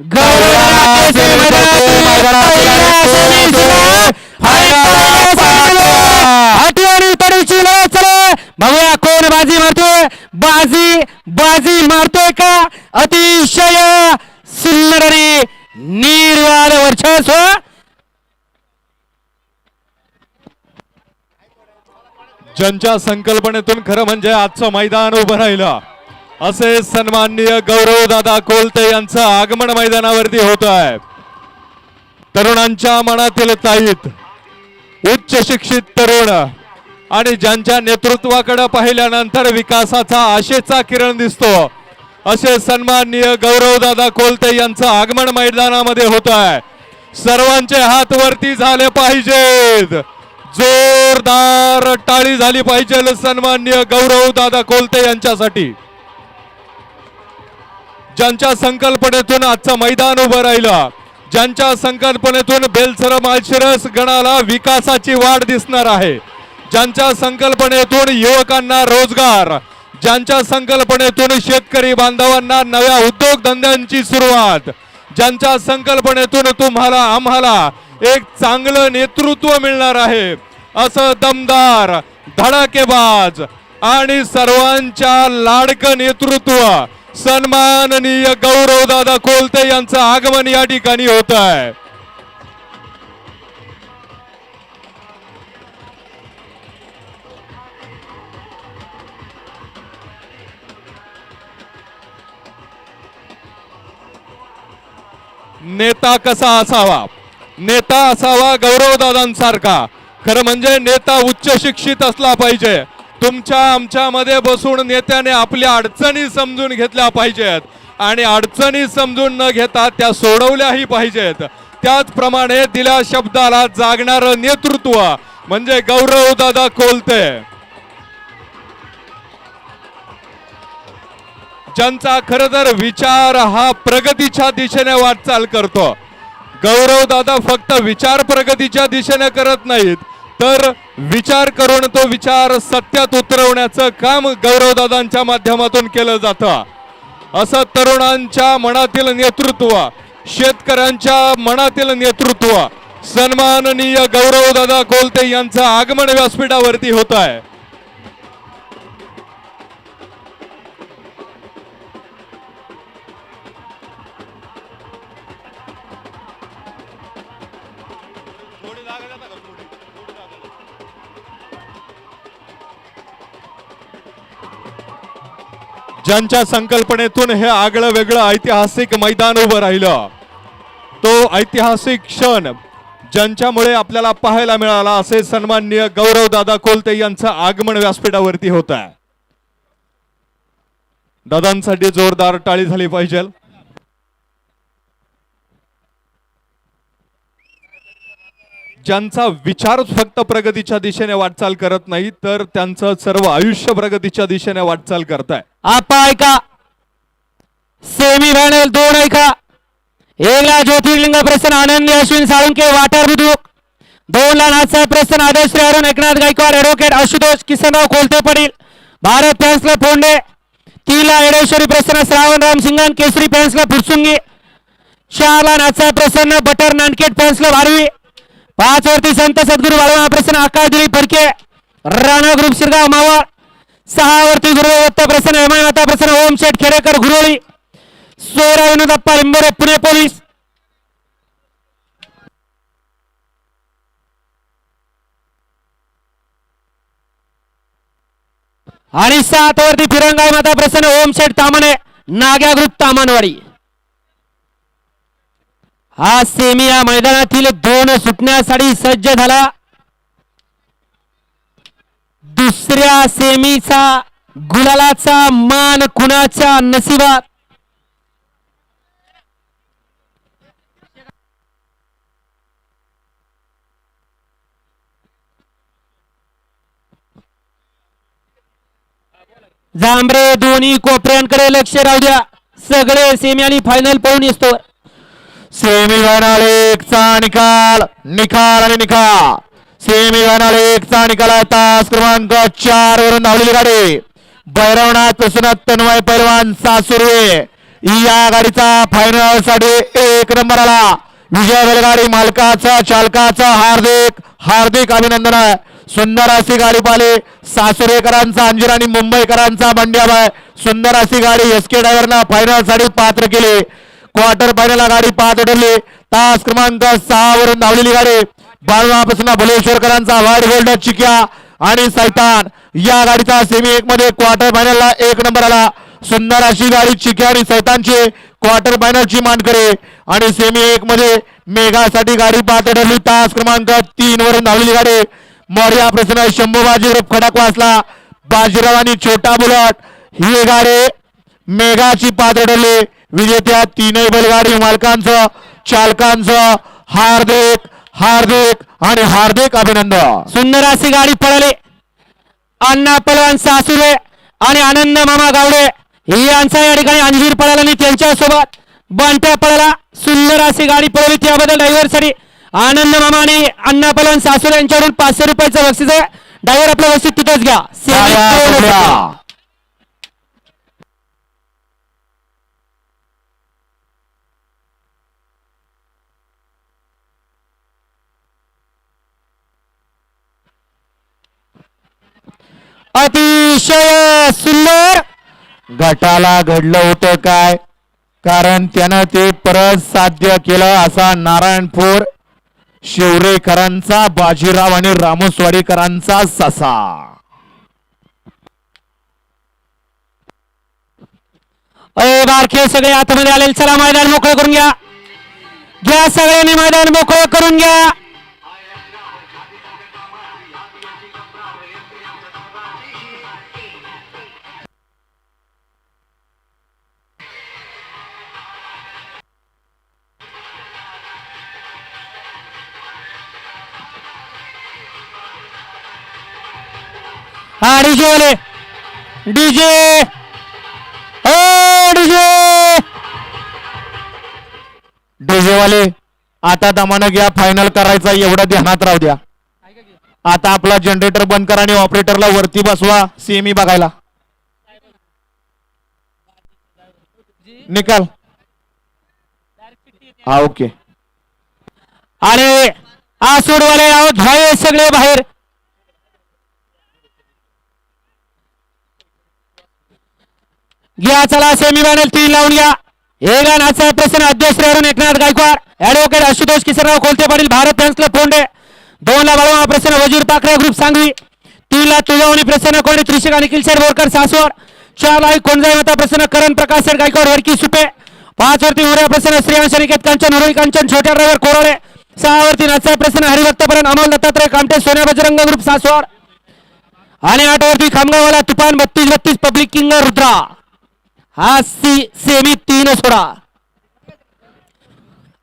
बघूया कोण बाजी मारतोय. बाजी मारतोय का अतिशय सुंदर आणि निर्वाद वर्चस्व. ज्यांच्या संकल्पनेतून खरं म्हणजे आजचं मैदान उभं राहिलं असे सन्माननीय गौरव दादा कोलते यांचं आगमन मैदानावरती होत आहे. तरुणांच्या मनातील ताईत उच्च शिक्षित तरुण आणि ज्यांच्या नेतृत्वाकडे पाहिल्यानंतर विकासाचा आशेचा किरण दिसतो असे सन्माननीय गौरव दादा कोलते यांचं आगमन मैदानामध्ये होत आहे. सर्वांचे हात वरती झाले पाहिजेत. जोरदार टाळी झाली पाहिजे सन्माननीय गौरव दादा कोलते यांच्यासाठी, ज्यांच्या संकल्पनेतून आजचं मैदान उभं राहिलं, ज्यांच्या संकल्पनेतून बेलसर माळशिरस गणाला विकासाची वाट दिसणार आहे, ज्यांच्या संकल्पनेतून युवकांना रोजगार, ज्यांच्या संकल्पनेतून शेतकरी बांधवांना नव्या उद्योगधंद्यांची सुरुवात, ज्यांच्या संकल्पनेतून तुम्हाला आम्हाला एक चांगलं नेतृत्व मिळणार आहे असं दमदार, धडाकेबाज आणि सर्वांच्या लाडकं नेतृत्व सन्माननीय गौरव दादा कोलते यांचं आगमन या ठिकाणी होत आहे. नेता कसा असावा? नेता असावा गौरवदादांसारखा. खरं म्हणजे नेता उच्च शिक्षित असला पाहिजे. तुमच्या आमच्यामध्ये बसून नेत्याने आपल्या अडचणी समजून घेतल्या पाहिजेत आणि अडचणी समजून न घेता त्या सोडवल्याही पाहिजेत. त्याचप्रमाणे दिल्या शब्दाला जागणारं नेतृत्व म्हणजे गौरव दादा कोलते, ज्यांचा खरं तर विचार हा प्रगतीच्या दिशेने वाटचाल करतो. गौरव दादा फक्त विचार प्रगतीच्या दिशेने करत नाहीत, तर विचार करून तो विचार सत्यात उतरवण्याचं काम गौरवदादांच्या माध्यमातून केलं जातं. असं तरुणांच्या मनातील नेतृत्व, शेतकऱ्यांच्या मनातील नेतृत्व सन्माननीय गौरवदादा कोलते यांचं आगमन व्यासपीठावरती होत आहे. ज्यांच्या संकल्पनेतून हे आगळं वेगळं ऐतिहासिक मैदान उभं राहिलं, तो ऐतिहासिक क्षण ज्यांच्यामुळे आपल्याला पाहायला मिळाला असे सन्माननीय गौरव दादा कोलते यांचं आगमन व्यासपीठावरती होत आहे. दादांसाठी जोरदार टाळी झाली पाहिजे. ज्यांचा विचार फक्त प्रगतीच्या दिशेने वाटचाल करत नाही, तर त्यांचं सर्व आयुष्य प्रगतीच्या दिशेने वाटचाल करताय. आपा ऐका, सेमी फायनल 2 ऐका. 1 ला ज्योतिर्लिंग प्रसन्न आनंदी अश्विन साळुंके वाटार बुद्रुक, 2 ला नाथसाहेब प्रसन्न आदेश्री अरुण एकनाथ गायकवाड ॲडव्होकेट आशुतोष किसनराव कोलते पाटील भारत फॅन्सला फोंडे, 3 ला येडेश्वरी प्रसन्न श्रावणराम सिंगन केसरी फॅन्सला फुरसुंगी, 4 ला नाथसाहेब प्रसन्न बटर नानकेट फॅन्सला भारवी, 5 वरती संत सद्गुरू बाळवा प्रसन्न आकाश दिलीप फडके राणा ग्रुप शिरगाव मावळ, 6 वरती गुरुदत्त प्रसन्न हेमाय माता प्रसन्न ओम शेठ खेडेकर गुरोळी, 16 विनोदप्पा लिंबोरे पुणे पोलीस, आणि 7 वरती फिरंगाई माता प्रसन्न ओम शेठ तामणे नाग्या ग्रुप तामणवाडी. हा सेमी या मैदानातील 2 सुटण्यासाठी सज्ज झाला. दुसऱ्या सेमीचा गुलालाचा मान कुणाच्या नशिबात? जांभरे दोन्ही कोपऱ्यांकडे लक्ष राहू द्या. सगळे सेमी आणि फायनल पाहून येतो. सेमी फायनल 1 चा निकाल आणि निकाल. सेमी फायनल 1 चा निकाल आहे. तास क्रमांक 4 वरून धावलेली गाडी भैरवनाथ प्रसन्न तन्मय पैलवान सासुर्वे या गाडीचा फायनल साठी 1 नंबरला विजय बैलगाडी मालकाचा चालकाचा हार्दिक हार्दिक अभिनंदन आहे. सुंदर अशी गाडी पाहिली सासुरेकरांचा अंजीर आणि मुंबईकरांचा बंड्याबाई. सुंदर अशी गाडी एसके ड्रायव्हरना फायनल साठी पात्र केली. क्वार्टर फायनल गाडी पात्र ठरली. तास क्रमांक 6 वरून धावलेली गाडी बाळवापासून भुलेश्वरकरांचा व्हाईट गोल्ड चिक्या आणि सैतान या गाडीचा सेमी 1 मध्ये क्वार्टर फायनलला 1 नंबर आला. सुंदर अशी गाडी चिक्या आणि सैतानची क्वार्टर फायनलची मानकरी आणि सेमी 1 मध्ये मेघासाठी गाडी पात्र ठरली. तास क्रमांक 3 वरून धावलेली गाडी मोर्या प्रसन्न शंभू बाजी ग्रुप खडकवासला बाजीराव आणि छोटा बुलट ही गाडी मेघाची पात्र ठरली. विजेत्या तीनही बैलगाडी मालकांचं चालकांचं हार्दिक हार्दिक आणि हार्दिक अभिनंदन. सुंदर अशी गाडी पळाली. अण्णा पलवान सासुरे आणि आनंद मामा गावडे यांचा या ठिकाणी अंजीर पळाला आणि त्यांच्यासोबत बंट्या पळाला. सुंदर अशी गाडी पळवली त्याबद्दल ड्रायव्हरसाठी आनंद मामा आणि अण्णा पलवान सासुरे यांच्याकडून 500 रुपयाचं बक्षीस आहे. ड्रायव्हर आपलं बक्षीस तिथंच घ्या. अतिशय सुंदर गटाला घडलं होतं काय कारण त्यानं ते परत साध्य केलं असा नारायणपूर शिवरेकरांचा बाजीराव आणि रामस्वाडीकरांचा ससा. अरे बारखे सगळे आतमध्ये आलेले चला मैदान मोकळं करून घ्या. घ्या सगळ्यांनी मैदान मोकळं करून घ्या. हा डीजे वाले डीजे ओ डीजे डीजे वाले आता दमानं घ्या फायनल करायचा एवढं ध्यानात राहू द्या. आता आपला जनरेटर बंद करा आणि ऑपरेटरला वरती बसवा सेमी बघायला. निकाल हा ओके. आणि हा सोडवाले आहोत भाई सगळे बाहेर. घ्या चला सेमीफायनल 3 लावून घ्या. एक नाचा प्रसन्न अध्यक्ष Eknath Gaikwad advocate Ashutosh Kisanrao Kolte Patil Bharat fans club Phonde 2 ला बाळवा प्रसन्न वजीर पाखरे ग्रुप सांगवी 3 ला तुळजावणी प्रसन्न कोणी त्रिशिका निखिल सर बोरकर सासवड 4 ला कोणजाई माता प्रसन्न करण प्रकाश सर गायकवाड वडकी सुपे 5 वरती मोर्या प्रसन्न श्रेयांश निकेत कांचन हरोई कांचन छोट्या ड्रायव्हर कोरोळे 6 वरती नाचा प्रसन्न हरिभक्तपर्यंत अमोल दत्तात्रय कामटे सोन्या बजरंग ग्रुप सासवड आणि 8 वरती खामगावला तुफान 32 पब्लिक किंग रुद्रा. हा सेमी 3 सोडा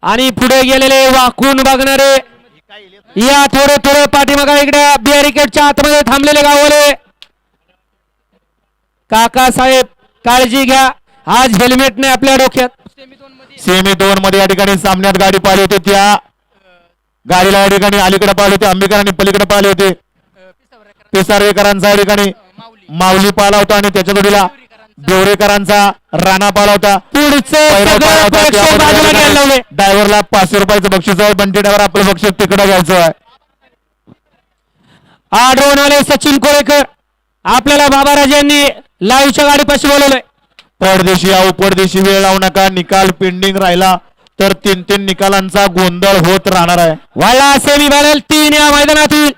आणि पुढे गेलेले वाकून बघणारे या थोडे थोडे पाठीमागा इकडे बॅरिकेडच्या आतमध्ये थांबलेले गावले. काका साहेब काळजी घ्या आज हेल्मेट नाही आपल्या डोक्यात. सेमी 2 मध्ये या ठिकाणी सामन्यात गाडी पाहिली होती. त्या गाडीला या ठिकाणी अलीकडे पाहिले होते आंबेकर आणि पलीकडे पाहिले होते पिसारेकरांचा या ठिकाणी माऊली पाला होता आणि त्याच्या जोडीला देवरेकरांचा राणा पाला होता. ड्रायव्हरला 500 रुपयाचं बक्षीस आहे. बंटी ड्रायव्हर आपलं बक्षीस तिकडे घ्यायचं आहे. आडवणारे सचिन कोळेकर आपल्याला बाबाराज यांनी लाईव्हच्या गाडीपाशी बोलवलंय. परदेशी आहो परदेशी वेळ लावू नका. निकाल पेंडिंग राहिला तर 3 निकालांचा गोंधळ होत राहणार आहे. वाला सेमी फायनल 3 या मैदानातील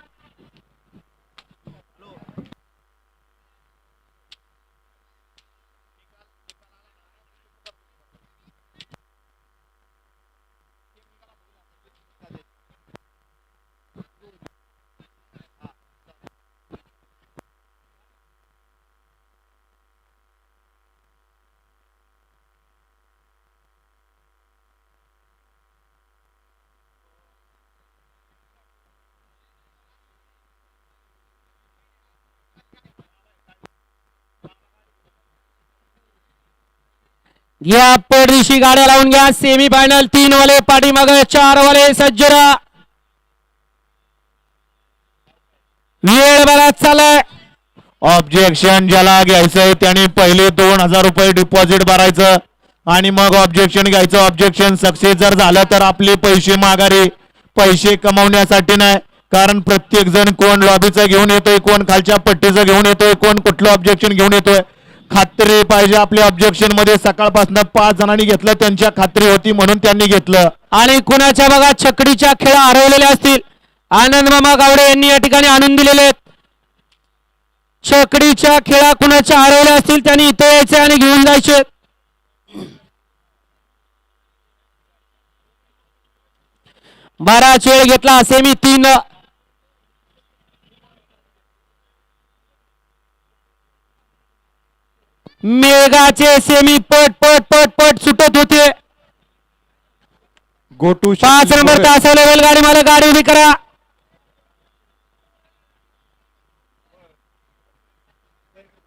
घ्या परदेशी गाड्या लावून घ्या. सेमी फायनल 3 वाले पाठीमाग 4 वाले सज्जरा. वेळ बराच चालय. ऑब्जेक्शन ज्याला घ्यायचंय त्याने पहिले 2000 रुपये डिपॉझिट भरायचं आणि मग ऑब्जेक्शन घ्यायचं. ऑब्जेक्शन सक्सेस जर झालं तर आपले पैसे माघारी. पैसे कमवण्यासाठी नाही, कारण प्रत्येक जण कोण लॉबीचं घेऊन येतोय, कोण खालच्या पट्टीचं घेऊन येतोय, कोण कुठलं ऑब्जेक्शन घेऊन येतोय. खात्री पाहिजे आपल्या ऑब्जेक्शन मध्ये. सकाळपासून 5 जणांनी घेतलं, त्यांच्या खात्री होती म्हणून त्यांनी घेतलं. आणि कुणाच्या बघा छकडीच्या खेळा हरवलेल्या असतील, आनंद मामा गावडे यांनी या ठिकाणी आणून दिलेले आहेत. छकडीच्या खेळा कुणाच्या हरवल्या असतील त्यांनी इथे यायचे आणि घेऊन जायचे. बराच वेळ घेतला. सेमी 3 मेघाचे सेमी पट पट पट पट सुटत होते. गो टू 5 नंबर तासाला बैलगाडी मला गाडी उभी करा.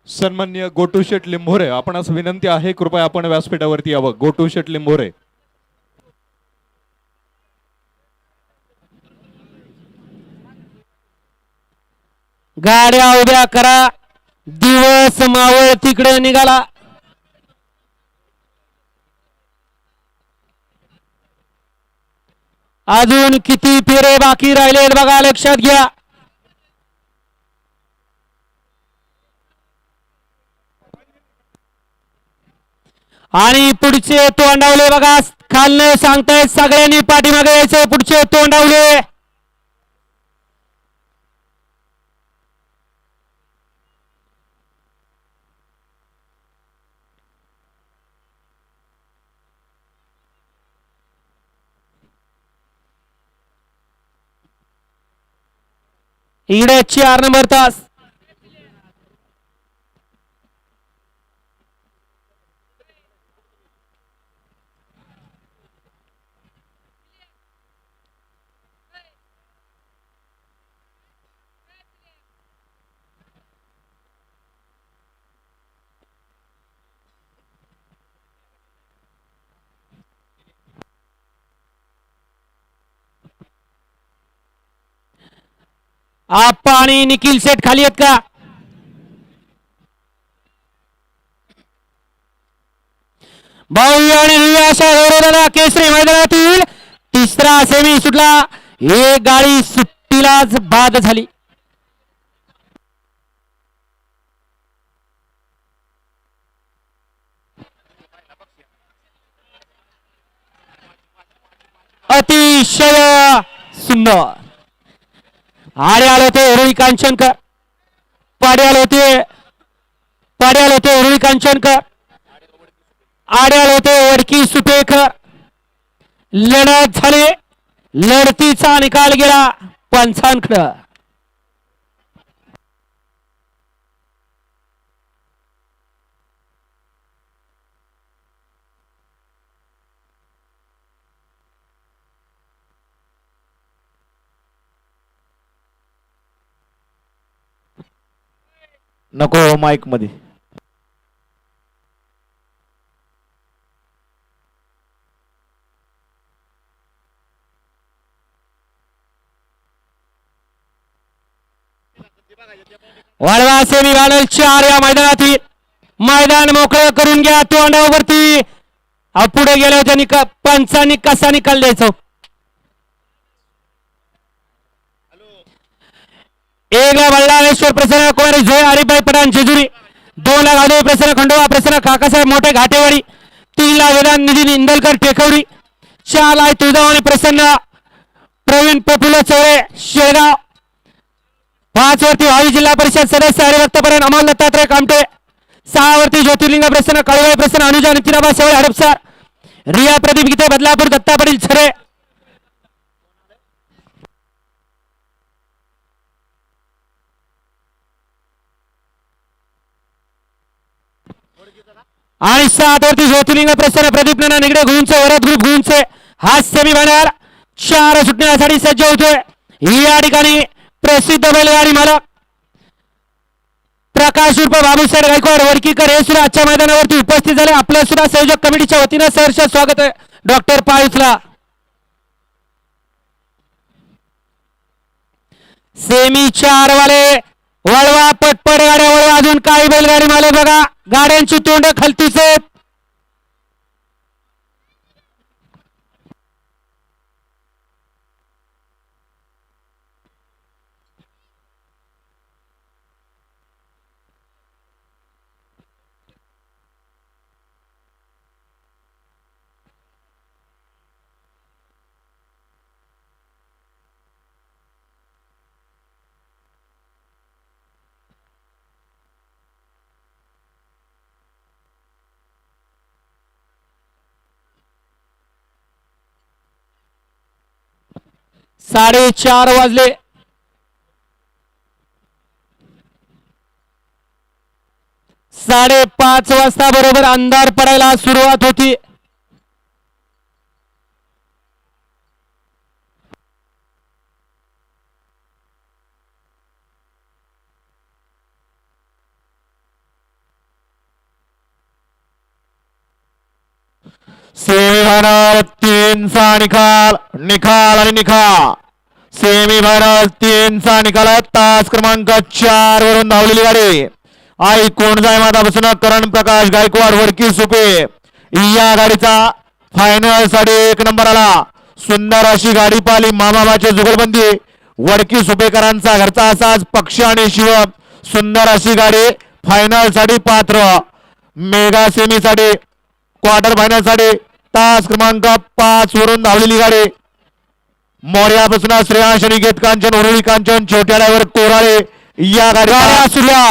सन्माननीय गोटू शेट लिंबोरे, आपणास विनंती आहे कृपया आपण व्यासपीठावरती यावं. गोटू शेट लिंबोरे. गाड्या उभ्या करा. दिवस मावळ तिकडे निघाला. अजून किती फेरे बाकी राहिलेत बघा, लक्षात घ्या. आणि पुढचे तोंडावले बघा, खालनं सांगतायत सगळ्यांनी पाठीमागे यायचं. पुढचे तोंडावले इकडे 4 नंबर तास. आप्पा आणि निखिल सेठ खाली आहेत का? भव्य आणि दिव्य अशा गौरवला केसरी मैदानातील तिसरा सेमी सुटला. एक गाडी सुट्टीलाच बाद झाली. अतिशय सुंदर. आले होते रोहित कांचनकर, पाड्याल होते रोहित कांचनकर, आड्याल होते वडकी सुपेकर. लढत झाली, लढतीचा निकाल गेला पंचांकडं. नको माईक मध्ये. वाळवा सेमी फायनल 4 या मैदानातील. मैदान मोकळं करून घ्या तोंडावरती. पुढे गेले होते पंचांनी कसा निकाल द्यायचो. एकला बल्लाळेश्वर प्रसन्न कुमारी झोय हरिभाई पठाण जेजुरी. 2 ला गादवे प्रसन्न खंडोबा प्रसन्न काकासाहेब मोठे घाटेवाडी. 3 ला वेदांत निधी इंदलकर टेकवडी. 4 ला तुळजावाणी प्रसन्न प्रवीण प्रफुल्ल चौरे शेळगाव. 5 वरती भावी जिल्हा परिषद सदस्य हरिभक्तपर्यंत अमोल दत्तात्रय कामटे. 6 वरती ज्योतिर्लिंग प्रसन्न कळवाई प्रसन्न अनुजा नितीनाबा शेवळे हडपसर. रिया प्रदीप गीते बदलापूर दत्ता पाटील छरे. आणि 7 वरती ज्योतिर्लिंग प्रसन्न प्रदीप नाना निगडे गुंचे वरद ग्रुप गुंचे. हा सेमी फायनल 4 सुटण्यासाठी सज्ज होतोय. या ठिकाणी प्रसिद्ध बैलगाडी मालक प्रकाश उर्फ बाबूसाहेब गायकवाड वडकीकर हे सुद्धा आजच्या मैदानावरती उपस्थित झाले. आपलं सुद्धा संयोजक कमिटीच्या वतीनं सहर्ष स्वागत आहे डॉक्टर पायुसला. सेमी 4 वाले वळवा पटपट गाड्या वळवा. अजून काही बैलगाडी मालक बघा गाड्यांची तोंड खालतीच आहेत. 4:30 वाजले. 5:30 वाजता बरोबर अंधार पडायला सुरुवात होती. सेमीफायनल 3 चा निकाल निकाल आणि निकाल. सेमीफायनल 3 चा निकाल आहे. तास क्रमांक 4 वरून धावलेली गाडी आई कोणजाय मातापासून करण प्रकाश गायकवाड वडकी सुपे या गाडीचा फायनल साठी 1 नंबर आला. सुंदर अशी गाडी पाहिली. मामाबाचे जुगलबंदी वडकी सुपेकरांचा घरचा असाच पक्ष आणि शिवम. सुंदर अशी गाडी फायनल साठी पात्र. मेगा सेमी साठी क्वार्टर फायनल साठी तास क्रमांक 5 वरून धावलेली गाडी मोर्यापासून श्रेयांश निकेत कांचन उरुळी कांचन छोट्या ड्रायव्हर कोराळे या गाड्या सुद्धा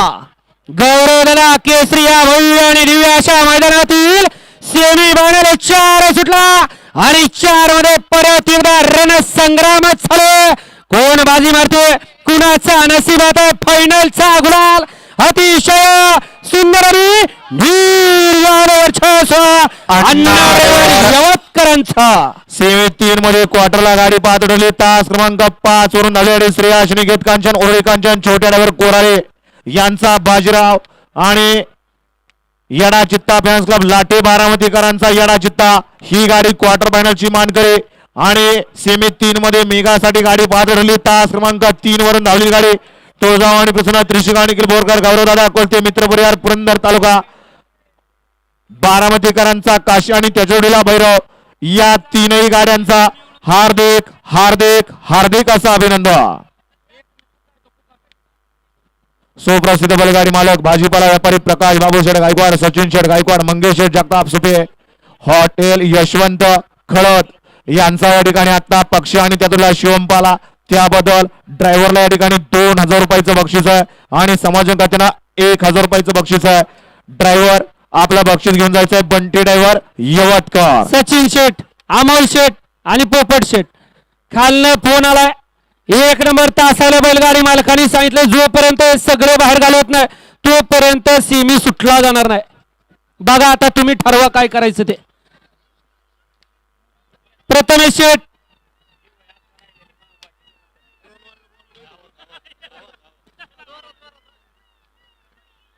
गौरवला केसरी या भव्य आणि दिव्य अशा मैदानातील सेमी फायनल 4 सुटला आणि 4 मध्ये परत एकदा रणसंग्रामच झाले. कोण बाजी मारते कुणाचा नशिबात आहे फायनलचा गुलाल. अतिशय सुंदर आणि यवतकरांचा. सेमी 3 मध्ये क्वार्टरला गाडी पाहत उडवली. तास क्रमांक 5 वरून धावलेली श्रेयांश निकेत कांचन उरुळी कांचन छोट्या ड्रायव्हर कोराळे यांचा बाजीराव आणि येडा चित्ता फॅन्स क्लब लाटे बारामतीकरांचा येडा चित्ता ही गाडी क्वार्टर फायनलची मानकरी. आणि सेमी 3 मध्ये मेगासाठी गाडी पाहत उडवली. तास क्रमांक 3 वरून धावलेली गाडी तुळजाव आणि प्रसन्न त्रिशिका निखिल बोरकर गौरवदादा कोलते मित्र परिवार पुरंदर तालुका बारामतीकरांचा काशी आणि त्याचोडीला भैरव या 3ही गाड्यांचा हार्दिक हार्दिक हार्दिक असं अभिनंदन. सुप्रसिद्ध बैलगाडी मालक भाजीपाला व्यापारी प्रकाश बाबू शेठ गायकवाड सचिन शेठ गायकवाड मंगेश शेठ जगताप सुपे हॉटेल यशवंत खळत यांचा या ठिकाणी आता पक्ष आणि त्यातला शिवमपाला त्याबद्दल ड्रायव्हरला या ठिकाणी 2000 रुपयाचं बक्षीस आहे आणि समाजकांना 1000 रुपयाचं बक्षीस आहे. ड्रायव्हर आपला बक्षीस घेऊन जायचंय बंटी ड्रायव्हर यवतकर. सचिन शेठ अमोल शेठ आणि पोपट शेठ खालनं फोन आलाय. 1 नंबर तासाला बैलगाडी मालकांनी सांगितलं जोपर्यंत सगळे बाहेर घालवत नाही तोपर्यंत सेमी सुटला जाणार नाही. बघा आता तुम्ही ठरवा काय करायचं ते. प्रथमेश शेठ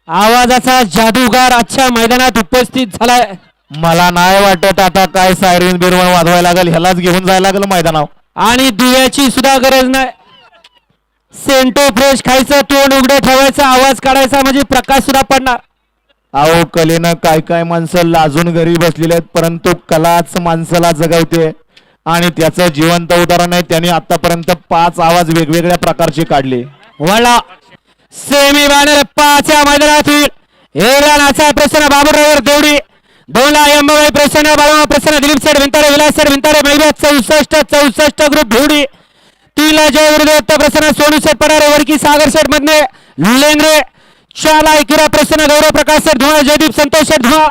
आवाजाचा जादूगार आजच्या मैदानात उपस्थित झालाय. मला नाही वाटत आता काय सायरन बिरवण वाजवायला लागेल ह्यालाच घेऊन जायला लागेल मैदानावर. आणि दुव्याची सुद्धा गरज नाही. सेंटो फ्रेश खायचं तोंड उघडं ठेवायचं आवाज काढायचा म्हणजे प्रकाश सुद्धा पडणार. अहो कलेनं काय काय माणसं लाजून घरी बसलेले आहेत परंतु कलाच माणसाला जगवते आणि त्याचं जिवंत उदाहरण आहे. त्यांनी आतापर्यंत 5 आवाज वेगवेगळ्या प्रकारचे काढले. वळला सेमी फायनल 5 या मैदानातील एकला नाचा प्रसन्न बाबूराव देवडी 2ला अंबाबाई प्रसन्न बाळमा प्रसन्न दिलीप सर भिंतारे विलास सर भिंतारे मैदान 64 ग्रुप भिवडी 3ला जय गुरुदत्त प्रसन्न सोनू शेठ पडारे वडकी सागर शेठ मधने लेंगरे 4ला इकिरा प्रसन्न गौरव प्रकाश सर धुळा जयदीप संतोष शेठ धुळा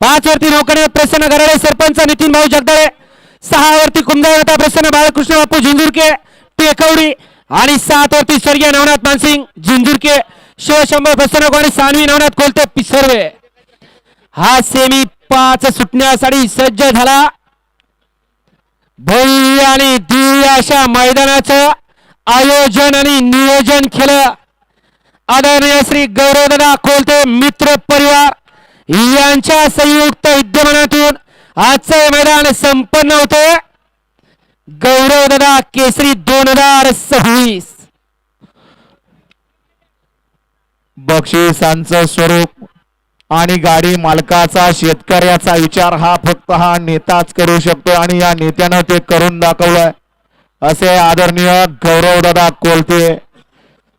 5 वरती नौकणे प्रसन्न गराडे सरपंच नितीन भाऊ जगदाळे 6 वरती कुंदावता प्रसन्न बाळकृष्ण बापू झुंझुरके टेकवडी आणि 7 वरती स्वर्गीय नवनाथ मानसिंग झुंझुरके शिवशंभर प्रसन्न आणि सानवी नवनाथ कोलते पिसर्वे. हा सेमी 5 सुटण्यासाठी सज्ज झाला. भव्य आणि दिव्य अशा मैदानाचं आयोजन आणि नियोजन केलं आदरणीय श्री गौरवदादा कोलते मित्र परिवार यांच्या संयुक्त विद्यमानातून आजचं मैदान संपन्न होते. गौरवदादा केसरी 2026. बक्षिसांचं स्वरूप आणि गाडी मालकाचा शेतकऱ्याचा विचार हा फक्त हा नेताच करू शकतो आणि या नेत्यानं ते करून दाखवलंय असे आदरणीय गौरवदादा कोलते.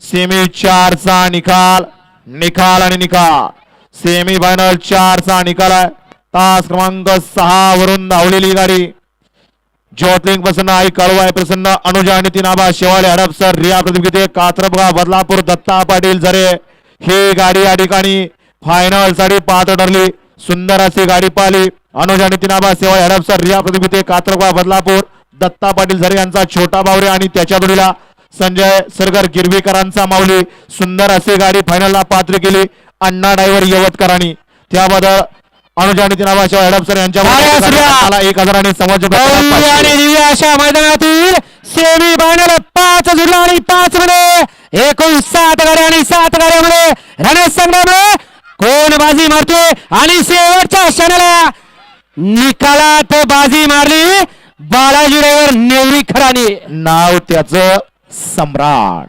सेमी 4 चा निकाल निकाल आणि निकाल. सेमी फायनल 4 चा निकाल आहे. तास क्रमांक 6 वरून धावलेली गाडी ज्योतिलिंग प्रसन्न आई कळवाय प्रसन्न अनुजा नितीन आबा शेवाळे हडपसर रिया प्रतिगीते कात्रपगाव बदलापूर दत्ता पाटील झरे ही गाडी या ठिकाणी फायनल साठी पात्र ठरली. सुंदर अशी गाडी पाहिली. अनुजा नितीन आबा शेवाळे हडपसर रिया प्रतिगीते कात्रपगाव बदलापूर दत्ता पाटील झरे यांचा छोटा बावरे आणि त्याच्या जोडीला संजय सरगर गिरवीकरांचा माऊली. सुंदर असे गाडी फायनलला पात्र केली अण्णा ड्रायव्हर यवतकरांनी. त्याबद्दल अनुजा नितीन नावाच्या हडपसर यांच्या अरे सूर्या! 1000 आणि समाज भव्य आणि दिव्य अशा मैदानातील सेमी फायनल 5 जुळला आणि 5 मध्ये एकूण 7 गाड्या आणि 7 गाड्यामध्ये रणसंग्राम कोण बाजी मारतोय आणि शेवटच्या क्षणाला निकालात बाजी मारली बालाजी ड्रायव्हर नेवरीकरांनी. नाव त्याचं सम्राट.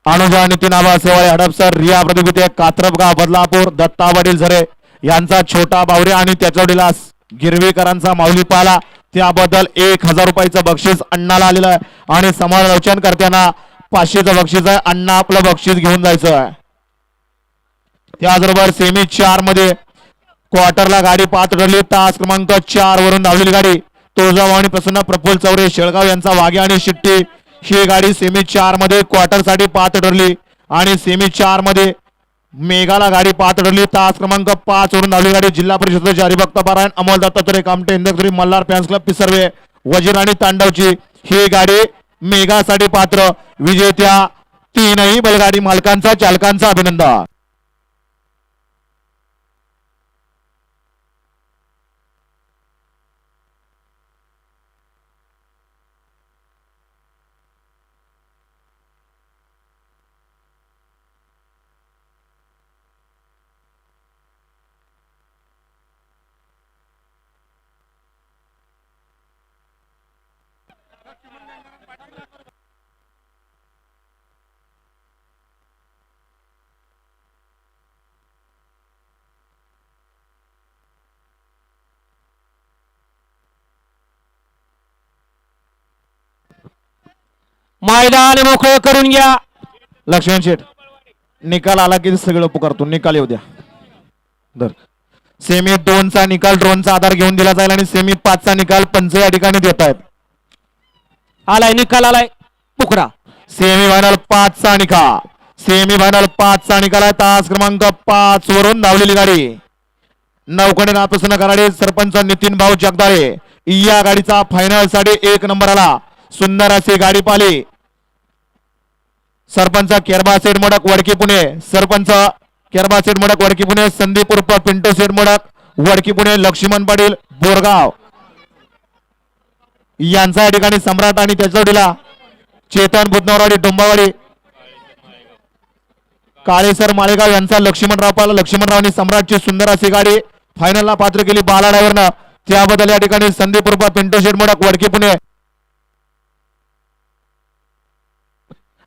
अनुजा नितीन आबा सेवाळे हडपसर रिया प्रतिभूते कात्रपगाव बदलापूर दत्ता पाटील झरे यांचा छोटा बावरे आणि त्याच्या जोडीला गिरवीकरांचा माऊली पाला. त्याबद्दल 1000 रुपयाचं बक्षीस अण्णाला आलेलं आहे आणि समालोचन करताना 500चं बक्षीस आहे. अण्णा आपलं बक्षीस घेऊन जायचं आहे. त्याचबरोबर सेमी 4 मध्ये क्वार्टरला गाडी पात्र ठरली. तास क्रमांक 4 वरून धावलेली गाडी तुळजाभवानी आणि प्रसन्न प्रफुल्ल चौरे शेळगाव यांचा वाघे आणि शिट्टी. ही गाडी सेमी 4 मध्ये क्वार्टर साठी पात्र ठरली आणि सेमी 4 मध्ये मेघाला गाडी पात्र ठरली. तास क्रमांक 5 वरून धावलेली गाडी जिल्हा परिषदेचे हरिभक्त पारायण अमोल दत्तात्रय कामटे इंदकरी मल्हार फॅन्स क्लब पिसर्वे वजीर आणि तांडवची. ही गाडी मेघासाठी पात्र. विजेत्या 3ही बैलगाडी मालकांचा चालकांचा अभिनंदन. मैदान मोकळं करून घ्या. लक्ष्मण शेठ निकाल आला की सगळं पुकारतो. निकाल येऊ द्या. धर. सेमी 2चा निकाल ड्रोनचा आधार घेऊन दिला जाईल आणि सेमी 5चा निकाल पंच या ठिकाणी देत आहेत. आलाय निकाल आलाय पुकरा. सेमी फायनल 5चा निकाल. सेमी फायनल 5चा निकाल आहे. तास क्रमांक 5 वरून धावलेली गाडी नौकणे नाप्रसन्न कराडे सरपंच नितीन भाऊ जगदाळे या गाडीचा फायनल साठी 1 नंबर आला. सुंदर अशी गाडी पाली. सरपंच केरबा सेठ मोडक वडकी पुणे. सरपंच केरबा सेठ मोडक वडकी पुणे. संदीप उर्फ पिंटू सेठ मोडक वडकी पुणे. लक्ष्मण पाटील बोरगाव यांचा या ठिकाणी सम्राट आणि त्याच्या जोडीला चेतन बुधनवरवाडी डोंबावाडी काळेसर माळेगाव यांचा लक्ष्मणराव पाला. लक्ष्मणराव आणि सम्राटची सुंदर अशी गाडी फायनलला पात्र केली बाला ड्रायव्हरनं. त्याबद्दल या ठिकाणी संदीप उर्फ पिंटू सेठ मोडक वडकी पुणे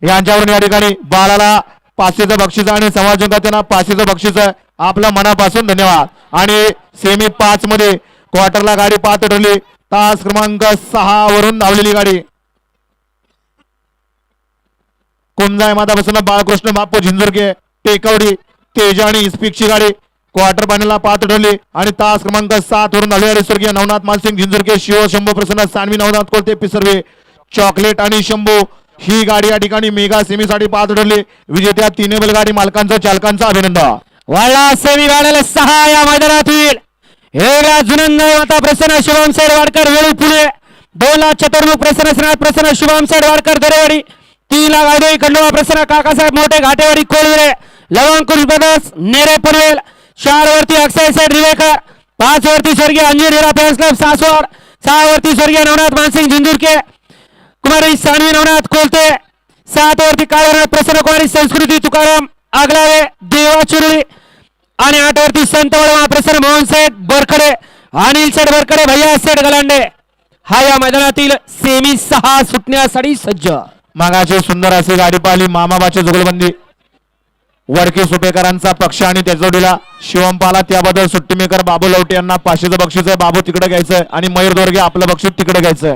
यांच्यावरून या ठिकाणी बालाला 500चं बक्षीस आणि समाजकांना 500चं बक्षीस आहे. आपल्या मनापासून धन्यवाद. आणि सेमी 5 मध्ये क्वार्टरला गाडी पात्र ठरली. तास क्रमांक 6 वरून धावलेली गाडी कुंजाय मातापासून बाळकृष्ण बापू झिंजुरके टेकवडी तेजा आणि इस्पिकची गाडी क्वार्टर फायनलला पात्र ठरली आणि तास क्रमांक 7 वरून धावलेली स्वर्गीय नवनाथ मानसिंग झिंजुरके शिव शंभू प्रसन्न सानवी नवनाथ कोलते पिसर्वे चॉकलेट आणि शंभू. ही गाडी या ठिकाणी मेगा सेमी साठी पात्र ठरली. विजेत्या 3 बैलगाडी मालकांचा चालकांचा अभिनंदन. वाळला सेमी फायनल 6 या मैदानातील हेरा जुनंद माता प्रसन्न शुभम सैड वाडकर वेळू पुणे. 2 ला चतुर्मुख प्रसन्न श्रीनाथ प्रसन्न शुभम सैड वाडकर दरेवाडी. 3 ला गायदोई खंडोबा प्रसन्न काकासाहेब मोठे घाटेवाडी कोळवेरे लवंकुश ब्रदर्स नेरे पनवेल. 4 वरती अक्षय सैड रिवेकर. 5 वरती स्वर्गीय अंजीर हिरा फॅन्स क्लब सासवड. 6 वरती स्वर्गीय नवनाथ मानसिंग झिंजुरके कुमारी सानवी नवनाथ कोलते. 7 वरती काळवनाथ प्रसन्न कुमारी संस्कृती तुकाराम आगलावे देवा चिरुळी आणि 8 वरती संत वडवा प्रसन्न मोहन सेठ बोरखडे अनिल सेठ बोरखडे भैया सेठ गलांडे. हा या मैदानातील सेमी 6 सुटण्यासाठी सज्ज. मागाची सुंदर अशी गाडी पाहिली. मामाबाची जुगलबंदी वडके सुपेकरांचा पक्ष आणि त्याच्या जोडीला शिवम पाला. त्याबद्दल सुट्टी मेकर बाबू लवटे यांना 500चं बक्षीस आहे. बाबू तिकडे घ्यायचंय आणि मयूर दोरगे आपलं बक्षीस तिकडे घ्यायचंय.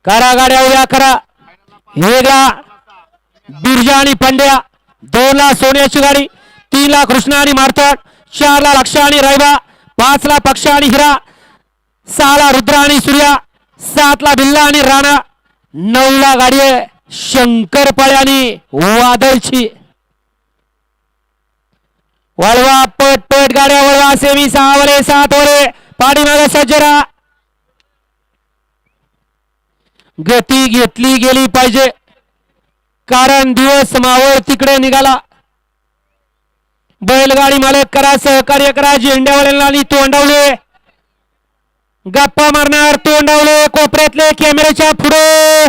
करा गाड्या उभ्या करा. वेगळा बिरजा आणि पंड्या. 2 ला सोन्याची गाडी. 3 ला कृष्णा आणि मारतड. 4 ला लक्ष आणि रायबा. 5 ला पक्ष आणि हिरा. 6 ला रुद्र आणि सूर्या. 7 ला बिल्ला आणि राणा. 9 ला गाडी आहे शंकरपाळे आणि वादळची. वळवा पट पट गाड्या वळवा सेमी 6 वळे 7 वळे पाठीमागे सज्ज राहा. गती घेतली गेली पाहिजे कारण दिवस मावळ तिकडे निघाला. बैलगाडी मालक करा सहकार्य करा. झेंड्यावाल्यांना तोंडावले गप्पा मारणार तोंडावले कोपऱ्यातले कॅमेऱ्याच्या पुढे.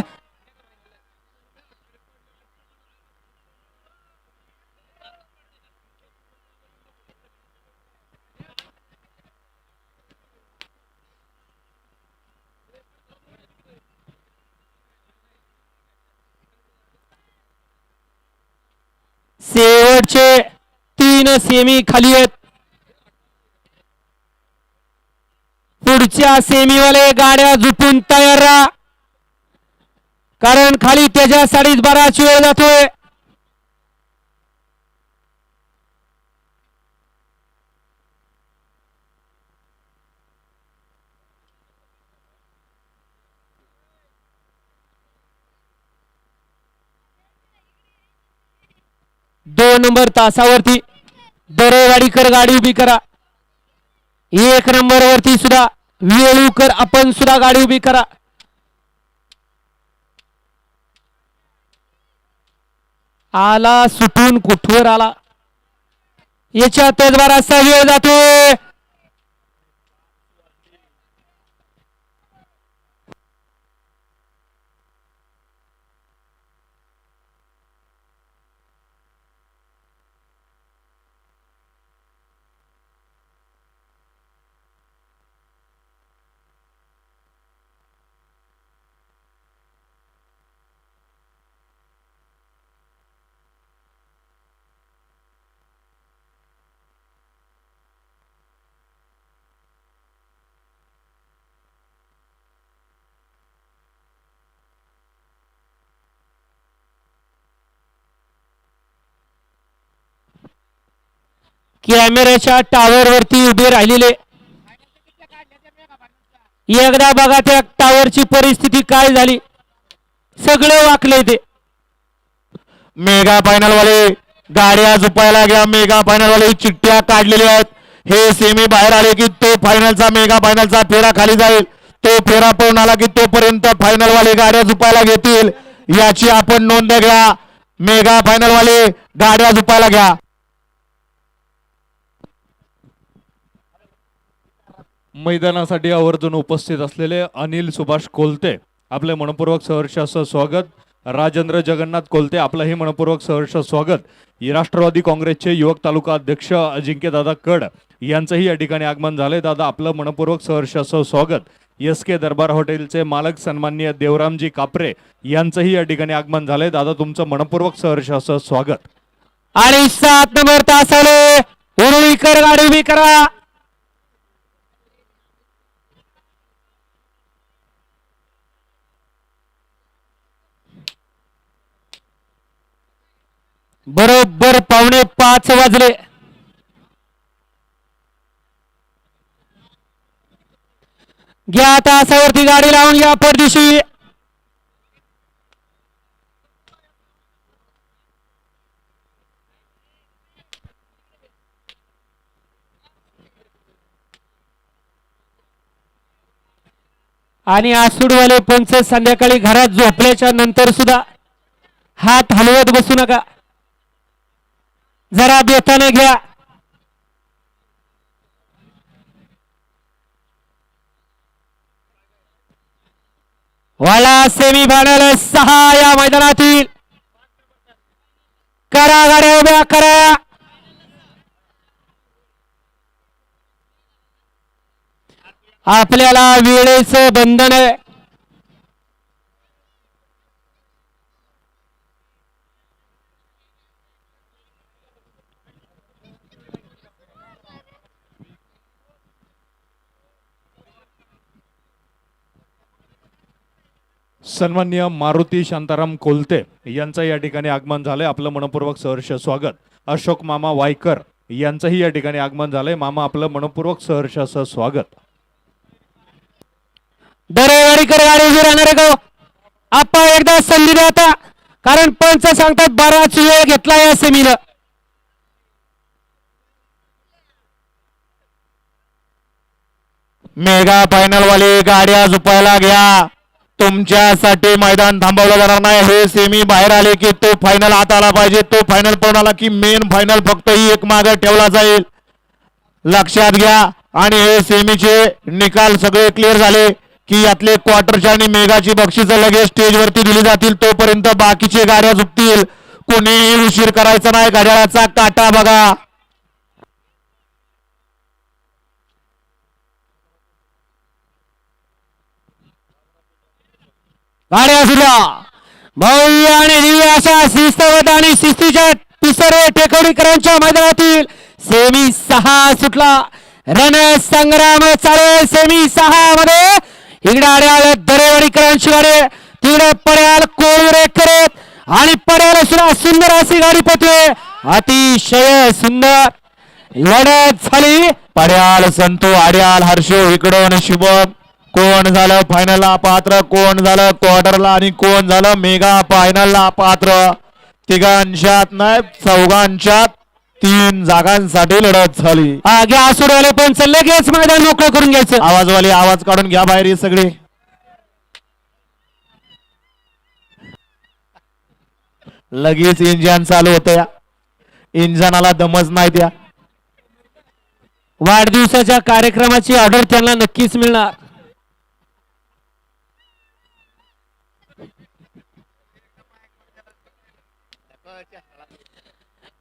शेवटचे 3 सेमी खाली आहेत. पुढच्या सेमीवाले गाड्या झुपून तयार राहा कारण खाली त्याच्यासाठीच बराच वेळ जातोय. दोन नंबर तासावरती दरेवाडीकर गाडी उभी करा. 1 नंबर वरती सुद्धा वेळूकर आपण सुद्धा गाडी उभी करा. आला सुटून कुठवर आला याच्यातच बराचसा वेळ जातोय. कॅमेऱ्याच्या टावर वरती उभे राहिलेले एकदा बघा त्या टावरची परिस्थिती काय झाली. सगळे वाकले ते. मेगा फायनल वाले गाड्या झुपायला घ्या. मेगा फायनल वाले चिठ्ठ्या काढलेल्या आहेत. हे सेमी बाहेर आले की तो फायनलचा मेगा फायनलचा फेरा खाली जाईल. तो फेरा पळून आला की तोपर्यंत फायनल वाले गाड्या झुपायला घेतील याची आपण नोंद घ्या. मेगा फायनल वाले गाड्या झुपायला घ्या. मैदानासाठी आवर्जून उपस्थित असलेले अनिल सुभाष कोलते आपले मनपूर्वक सहर्ष असं स्वागत. राजेंद्र जगन्नाथ कोलते आपलंही मनपूर्वक सहर्ष स्वागत. राष्ट्रवादी काँग्रेसचे युवक तालुका अध्यक्ष अजिंक्यदादा कड यांचंही या ठिकाणी आगमन झाले. दादा आपलं मनपूर्वक सहर्ष असं स्वागत. SK दरबार हॉटेलचे मालक सन्माननीय देवरामजी कापरे यांचंही या ठिकाणी आगमन झाले. दादा तुमचं मनपूर्वक सहर्ष असं स्वागत. आणि 7 नंबर तासाले उरुळीकर गाडी उभी करा. बरोबर 4:45 वाजले. घ्या तासावरती गाडी लावून घ्या परदिशी. आणि आसूडवाले पंच संध्याकाळी घरात झोपल्याच्या नंतर सुद्धा हात हलवत बसू नका. जरा बेताने घ्या. वाला सेमी फायनल 6 या मैदानातील करा गाड्या उभ्या करा. आपल्याला वेळेचं बंधन आहे. सन्माननीय मारुती शांताराम कोलते यांचं या ठिकाणी आगमन झालंय. आपलं मनपूर्वक सहर्ष स्वागत. अशोक मामा वायकर यांचंही या ठिकाणी आगमन झालंय. मामा आपलं मनपूर्वक सहर्ष असं स्वागत. दरेवाडीकर गाडी उभी राहणार आहे का? आपण एकदा संधी द्या आता कारण पंच सांगतात बराच वेळ घेतला या सेमीनं. मेगा फायनल वाले गाड्या झुपायला घ्या. तुमच्यासाठी मैदान थांबवलं जाणार नाही. हे सेमी बाहेर आले की तो फायनल आत आला पाहिजे. तो फायनल पळून आला की मेन फायनल फक्त ही एक मागे ठेवला जाईल. लक्षात घ्या. आणि हे सेमीचे निकाल सगळे क्लिअर झाले की यातले क्वार्टरच्या आणि मेगाची बक्षिसं लगेच स्टेजवरती दिली जातील. तोपर्यंत बाकीचे गाड्या झुकतील. कोणीही उशीर करायचा नाही. घड्याळाचा काटा बघा. गाड्या सुद्धा भव्य आणि दिव्य अशा शिस्तबद्ध आणि शिस्तीच्या पिसरे टेकवडीकरांच्या मैदानातील सेमी 6 सुटला. रणसंग्राम चालू सेमी 6 मध्ये इकडे आड्याल दरेवाडीकरांची गाडी, तिकडे पड्याल कोळवरे करत आणि पड्याला सुद्धा सुंदर अशी गाडी पटवे. अतिशय सुंदर लढत झाली. पड्याल संतू आड्याल हर्षो इकडून शुभम. कोण झालं फायनलला पात्र, कोण झालं क्वार्टरला आणि कोण झालं मेगा फायनलला पात्र. तिघांच्यात नाही चौघांच्यात 3 जागांसाठी लढत झाली. गॅस उडवले पण लगेच मैदान मोकळं करून घ्यायचं. आवाजवाले आवाज काढून घ्या बाहेर हे सगळे. लगेच इंजन चालू होतं. या इंजनाला दमच नाही त्या. वाढदिवसाच्या कार्यक्रमाची ऑर्डर त्यांना नक्कीच मिळणार.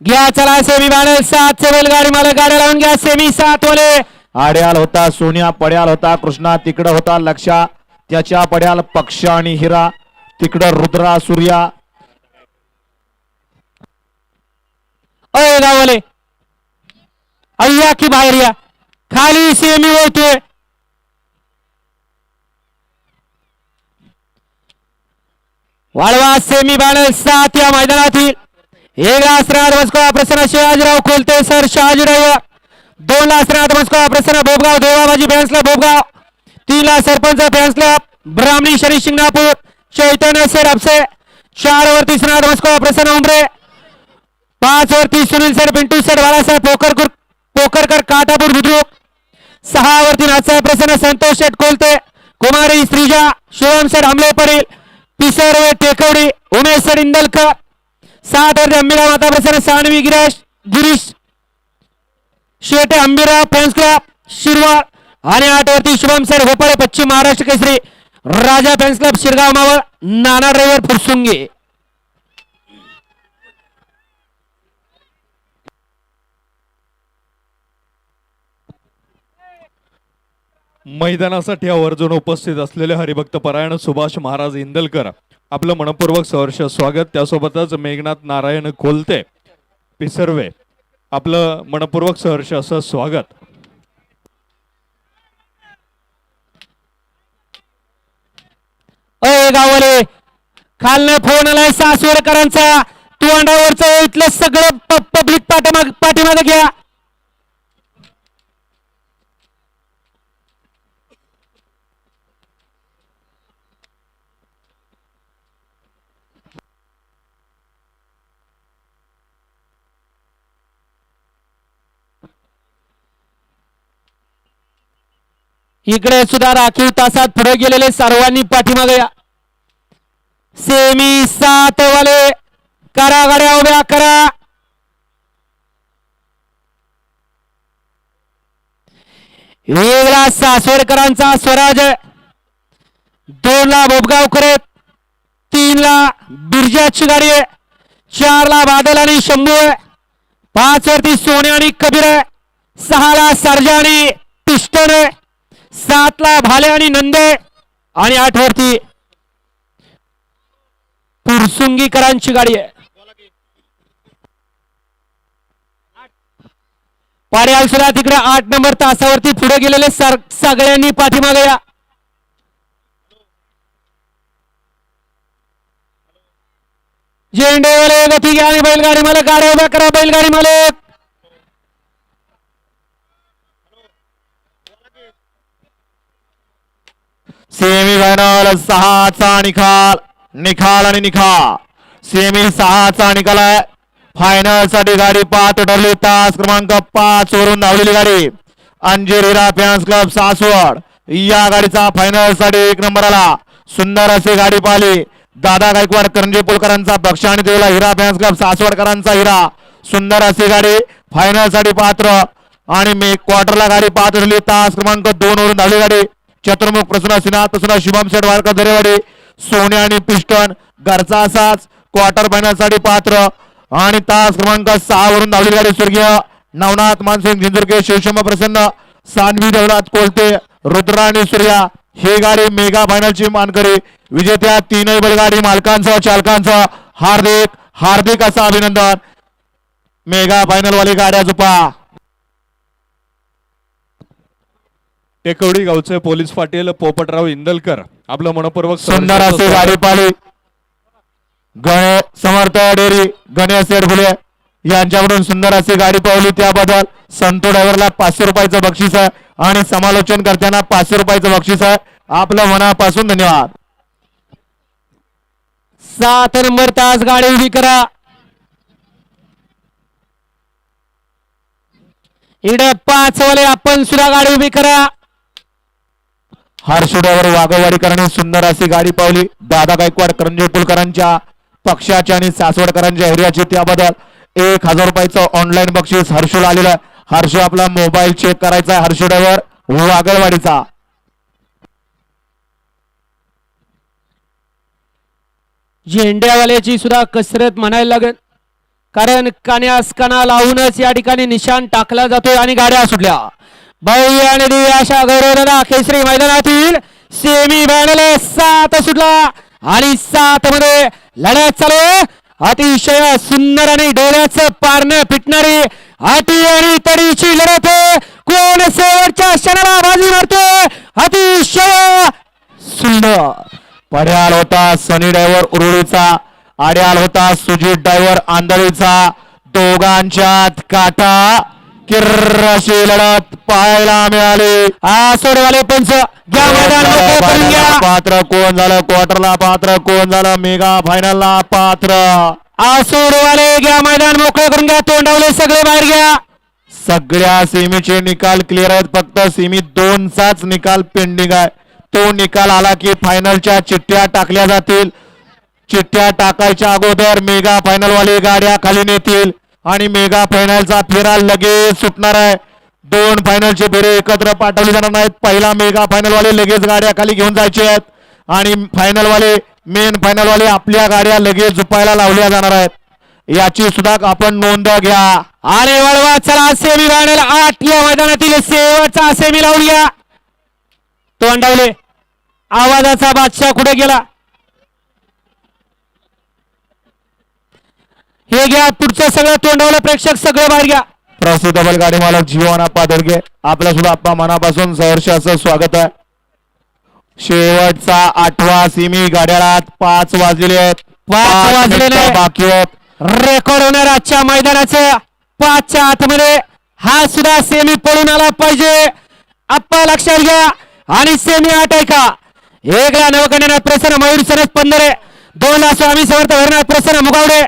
घ्या चला सेमी बाणल 7 बैलगाडी मला गाड्या लावून घ्या. सेमी 7 वाले आड्याल होता सोन्या, पड्याल होता कृष्णा, तिकडं होता लक्षा, त्याच्या पड्याल पक्ष आणि हिरा, तिकडं रुद्रा सूर्या. अय गावले अय्या की बाहेर या. खाली सेमी होतोय. वाळवा सेमी बाणल 7 या मैदानातील एक ला श्रीनाथ मस्कोळा प्रसन्न शिवाजीराव खोलते सर शहाजीराव. 2 ला श्रीनाथ मस्कोळा प्रसन्न बोबगाव देवाबाजी फॅन्सला बोबगाव. 3 ला सरपंच फॅन्सला ब्राह्मणी शनी शिंगणापूर चैतन्य सर आपसे. 4 वरती श्रीनाथ मस्कोळा प्रसन्न उमरे. 5 वरती सुनील सर पिंटू सर बाळासाहेब पोकरकर काटापूर बुद्रुक. 6 वरती नाथसाहेब प्रसन्न संतोष शेट कोलते कुमारी श्रीजा शिवम सर आमले पडेल पिसरवे टेकवडी उमेश सर इंदलकर. 7 वरती अंबिरा माता प्रसन्न सानवी गिरीश शेटे अंबिरा फॅन्स क्लब शिरवाळ. आणि 8 वरती शुभम सर भोपाळे पश्चिम महाराष्ट्र केसरी राजा फॅन्स क्लब शिरगाव मावळ नाना ड्रायव्हर फुरसुंगे. मैदानासाठी आवर्जून उपस्थित असलेले हरिभक्त परायण सुभाष महाराज इंदलकर आपलं मनपूर्वक सहर्ष स्वागत. त्यासोबतच मेघनाथ नारायण खोलते पिसर्वे आपलं मनपूर्वक सहर्ष असं स्वागत. अय गावले खालनं फोन आलाय सासवडकरांचा. तू अंडावरचं इथलं सगळं पब्लिक पाठीमागे घ्या. इकडे सुद्धा राखीव तासात पुढे गेलेले सर्वांनी पाठीमागे या. सेमी 7 वाले करा गाड्या उभ्या करा. वेगळा सासवडकरांचा स्वराज. 2 ला बोबगाव करत. 3 ला बिरजाची गाडी आहे. 4 ला बादल आणि शंभू आहे. 5 वरती सोने आणि कबीर आहे. 6 ला सर्जा आणि पिस्टन आहे. 7 ला भाले आणि नंदे आणि 8 वरती पुरसुंगीकरांची गाडी आहे. पाड्याल सुद्धा तिकडे 8 नंबर तासावरती पुढे गेलेले सगळ्यांनी पाठीमागे या. झेंडेवाले गती घ्या आणि बैलगाडी मालक गाड्या उभ्या करा. बैलगाडी मालक सेमी फायनल 6चा निकाल आणि निकाल. सेमी 6चा निकाल आहे. फायनल साठी गाडी 5 ठरली. तास क्रमांक 5 वरून धावलेली गाडी अंजीर हिरा फॅन्स क्लब सासवड या गाडीचा फायनल साठी 1 नंबरला सुंदर अशी गाडी पाहिली दादा गायकवाड करंजे पुलकरांचा पक्ष आणि देवला हिरा फॅन्स क्लब सासवडकरांचा हिरा सुंदर अशी गाडी फायनल साठी पात्र आणि मी क्वार्टरला गाडी पाहत ठरली तास क्रमांक 2 वरून धावली गाडी चतुर्मुख प्रसन्न सिन्हा तसं शुभम शेठ वारकर दरेवाडी सोने आणि पिस्टन घरचा असाच क्वार्टर फायनल साठी पात्र आणि तास क्रमांक 6 वरून धावली गाडी स्वर्गीय नवनाथ मानसिंग झिंजुरके शिवशंभ प्रसन्न सानवी देवनाथ कोलते रुद्रा आणि सूर्या ही गाडी मेगा फायनलची मानकरी विजेत्या तीनही बैलगाडी मालकांचं चालकांचं हार्दिक हार्दिक असं अभिनंदन मेगा फायनल वाली गाड्या झुपा टेकवडी गावचे पोलीस पाटील पोपटराव इंदलकर आपलं मनपूर्वक सुंदर असे गाडी पाली गणे समर्थ डेअरी गणेश शेठ फुले यांच्याकडून सुंदर अशी गाडी पावली त्याबद्दल संतो ड्रायव्हरला 500 रुपयाचं बक्षीस आहे आणि समालोचन करताना 500 रुपयाचं बक्षीस आहे आपलं मनापासून धन्यवाद 7 नंबर तास गाडी उभी करा इकडे 5 वाले आपण सुद्धा गाडी उभी करा हर्षुडावर वाघवाडीकरांनी सुंदर अशी गाडी पावली दादा गायकवाड करंजे पुलकरांच्या पक्षाच्या आणि सासवडकरांच्या एरियाची त्याबद्दल 1000 रुपयाचं ऑनलाईन बक्षीस हर्षूला आलेलं आहे हर्षू आपला मोबाईल चेक करायचा आहे हर्षुडावर वाघवाडीचा झेंड्यावाल्याची सुद्धा कसरत म्हणायला लागेल कारण कान्यास काना लावूनच या ठिकाणी निशाण टाकला जातोय आणि गाड्या सुटल्या भव्य आणि दिव्य अशा गौरवला केसरी मैदानातील सेमी फायनल 7 सुटला आणि 7 मध्ये लढत चालू आहे अतिशय सुंदर आणि डोळ्याचं पारणं पिटणारी अटी आणि तडीची लढत आहे कोण शेवटच्या क्षणाला बाजी मारतोय अतिशय सुंदर पड्याल होता सनी ड्रायव्हर उरुळीचा आड्याल होता सुजित ड्रायव्हर आंधळीचा दोघांच्यात काटा किर्रशी लढत पाहायला मिळाली सोडवाले पंच घ्या मैदान मोकळं करून घ्या पात्र कोण झालं क्वार्टरला पात्र कोण झालं मेगा फायनलला पात्र सोडवाले घ्या मैदान मोकळं करून घ्या तोंडावले सगळे बाहेर घ्या सगळ्या सेमीचे निकाल क्लिअर आहेत फक्त सेमी 2चाच निकाल पेंडिंग आहे तो निकाल आला की फायनलच्या चिठ्ठ्या टाकल्या जातील चिठ्ठ्या टाकायच्या अगोदर मेगा फायनल वाले गाड्या खाली नेतील आणि मेगा फायनलचा फेरा लगेच सुटणार आहे 2 फायनलचे फेरे एकत्र पाठवले जाणार नाहीत पहिला मेगा फायनल वाले लगेच गाड्या खाली घेऊन जायचे आहेत आणि फायनल वाले मेन फायनल वाले आपल्या गाड्या लगेच झुपायला लावल्या जाणार आहेत याची सुद्धा आपण नोंद घ्या आणि वळवा चला सेमी फायनल 8 या मैदानातील शेवटचा सेमी लावून घ्या तोंडावले आवाजाचा बादशाह कुठे गेला हे घ्या पुढचं सगळं तोंडावलं प्रेक्षक सगळं बाहेर घ्या प्रसिद्ध बैलगाडी मालक जीवन आप्पा दोडगे आपलं सुद्धा आप्पा मनापासून सहर्ष असं स्वागत आहे शेवटचा 8वा सेमी गाड्याला 5 वाजलेले आहेत 5 वाजलेले बाकी आहेत रेकॉर्ड होणार आजच्या मैदानाचं 5च्या आतमध्ये हा सुद्धा सेमी पळून आला पाहिजे आप्पा लक्षात घ्या आणि सेमी 8 आहे का 1 ला नवकन्या प्रसन्न मयूर सरस 15 2 ला स्वामी समर्थ भरनाथ प्रसन्न मुगावडे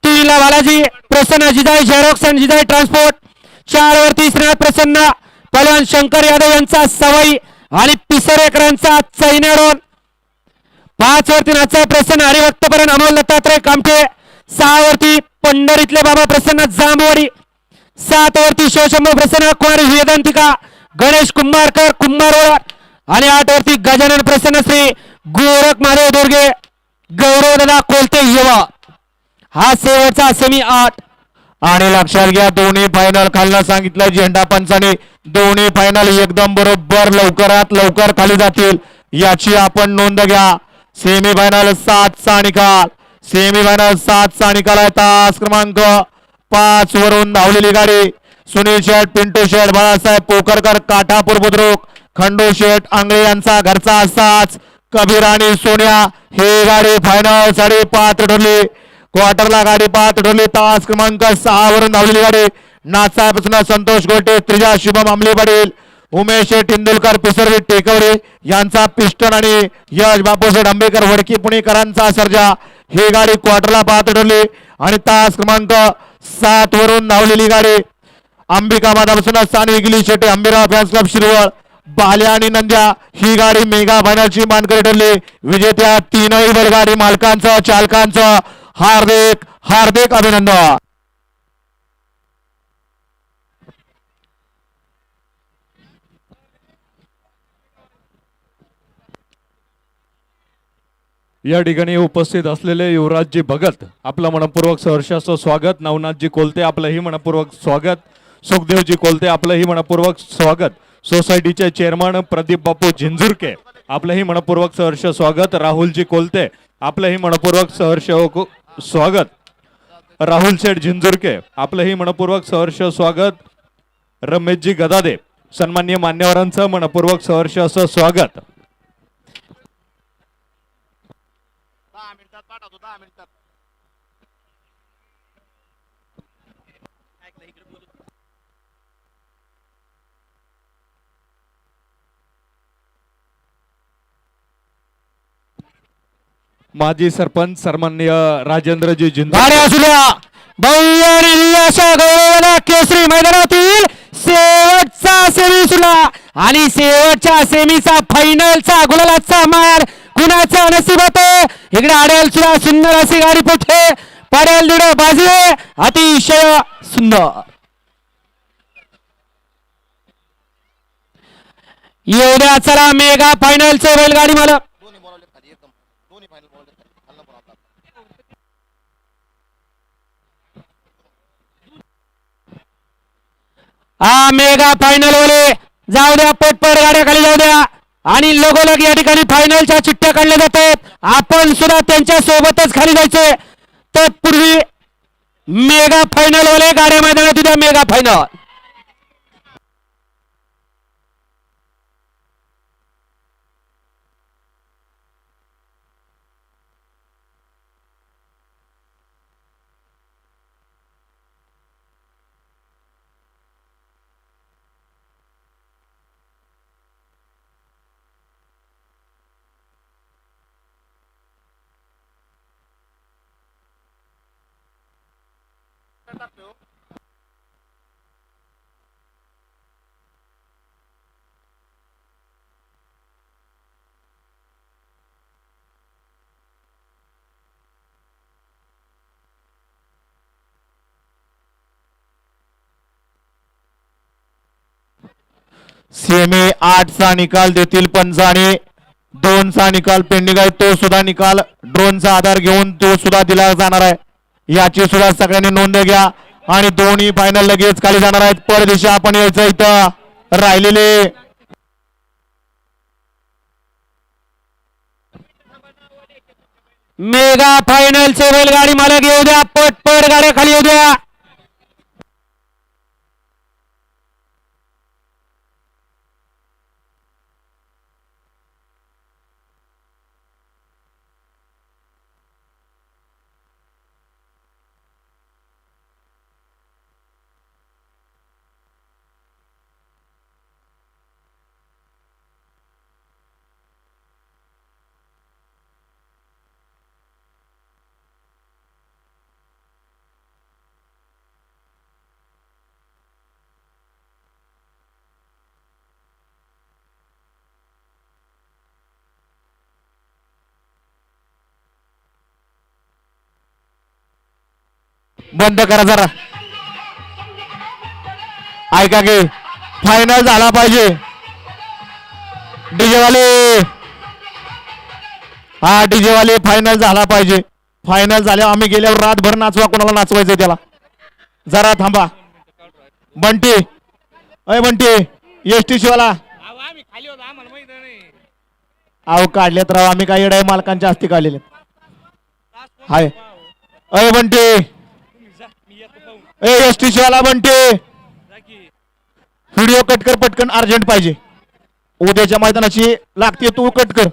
3 ला बालाजी प्रसन्न जिजाई झेरॉक्स आणि जिजाई ट्रान्सपोर्ट 4 वरती श्रीनाथ प्रसन्न पहलवान शंकर यादव यांचा सवाई आणि पिसरेकरांचा चैनेडोन 5 वरती नाचा प्रसन्न हरिभक्तपर्यंत अमोल दत्तात्रय कामठे 6 वरती पंढरीतले बाबा प्रसन्न जांभवाडी 7 वरती शिवशंभू प्रसन्न कुमारी वेदांतिका गणेश कुंभारकर कुंभारवाड आणि 8 वरती गजानन प्रसन्न श्री गोरख महादेव दोरगे गौरवदादा कोलते युवा हा शेवटचा सेमी 8 आणि लक्षात घ्या दोन्ही फायनल खालनं सांगितलं झेंडा पंचाने दोन्ही फायनल एकदम बरोबर लवकरात लवकर खाली जातील याची आपण नोंद घ्या सेमी फायनल 7चा निकाल सेमी फायनल 7चा निकाल आहे तास क्रमांक 5 वरून धावलेली गाडी सुनील शेठ पिंटू शेठ बाळासाहेब पोकरकर काठापूर बुद्रुक खंडू शेठ आंगळे यांचा घरचा असाच कबीर आणि सोन्या ही गाडी फायनल 5.5 ठरली क्वार्टरला गाडी 5 ठरली तास क्रमांक 6 वरून धावलेली गाडी नाचापासून संतोष गोटे त्रिजा शुभम आमले पाटील उमेश तेंडुलकर पिसरवी टेकवरे यांचा पिस्टन आणि यश बापूसेठ आंबेकर वडकी पुणेकरांचा सर्जा ही गाडी क्वार्टरला 5 ठरली आणि तास क्रमांक 7 वरून धावलेली गाडी अंबिका मातापासून सानवी गिली शेटे अंबिराव फॅन्स क्लब शिरवळ बाल्या आणि नंद्या ही गाडी मेगा फायनलची मानकरी ठरली. विजेत्या तीनही बैलगाडी मालकांचं चालकांचं हार्दिक हार्दिक अभिनंदन. या ठिकाणी उपस्थित असलेले युवराजजी भगत आपलं मनपूर्वक सहर्षाचं स्वागत. नवनाथजी कोलते आपलंही मनपूर्वक स्वागत. सुखदेवजी कोलते आपलंही मनपूर्वक स्वागत. सोसायटीचे चेअरमन प्रदीप बापू झिंझुरके आपलंही मनपूर्वक सहर्ष स्वागत. राहुलजी कोलते आपलंही मनपूर्वक सहर्ष स्वागत. राहुल शेठ झिंझुरके आपलंही मनपूर्वक सहर्ष स्वागत. रमेशजी गदादे सन्माननीय मान्यवरांचं मनपूर्वक सहर्ष असं स्वागत. माजी सरपंच सन्माननीय राजेंद्रजी जिंदाल गाड्या असू द्या. भव्य आणि दिव्य अशा गौरवाला केसरी मैदानातील शेवटचा सेमी सुला आणि शेवटच्या सेमीचा फायनलचा गुलालाचा मार कुणाचा नशीब होतो. इकडे आडेल सुद्धा सुंदर अशी गाडी पुठे पडेल दीड बाजू अतिशय सुंदर. एवढ्या चला मेगा फायनलचे बैलगाडी मालक हा मेगा फायनल वाले जाऊ द्या. पटपट गाड्या खाली जाऊ द्या आणि लगोलग या ठिकाणी फायनलच्या चिठ्ठ्या काढल्या जातात. आपण सुद्धा त्यांच्या सोबतच खाली जायचे. तत्पूर्वी मेगा फायनल वाले गाड्या मैदानात उद्या मेगा फायनल. सेमी 8 चा निकाल देतील पंच आणि 2 चा निकाल पेंडिंग आहे. तो सुद्धा निकाल ड्रोनचा आधार घेऊन तो सुद्धा दिला जाणार आहे. याची सुद्धा सगळ्यांनी नोंद घ्या आणि दोन्ही फायनल लगेच खाली जाणार आहेत. परदेशी आपण यायचं इथं राहिलेले मेगा फायनलचे बैलगाडी मालक येऊ द्या. पटपट गाड्या खाली येऊ द्या. बंद करा जरा. ऐका की फायनल झाला पाहिजे. डीजे वाले हा डीजे वाले फायनल झाला पाहिजे. फायनल झाल्यावर आम्ही गेल्यावर रातभर नाचवा. कोणाला नाचवायचंय त्याला जरा थांबा. बंटी अय बंटी एसटी शिवाला अहो काढलेत राव. आम्ही काही येडाय मालकांच्या हस्ती काढलेले हाय. अय बंटी एसटी शिवाला बंटी व्हिडिओ कट कर पटकन अर्जंट पाहिजे. उद्याच्या मैदानाची लागते तू कट कर.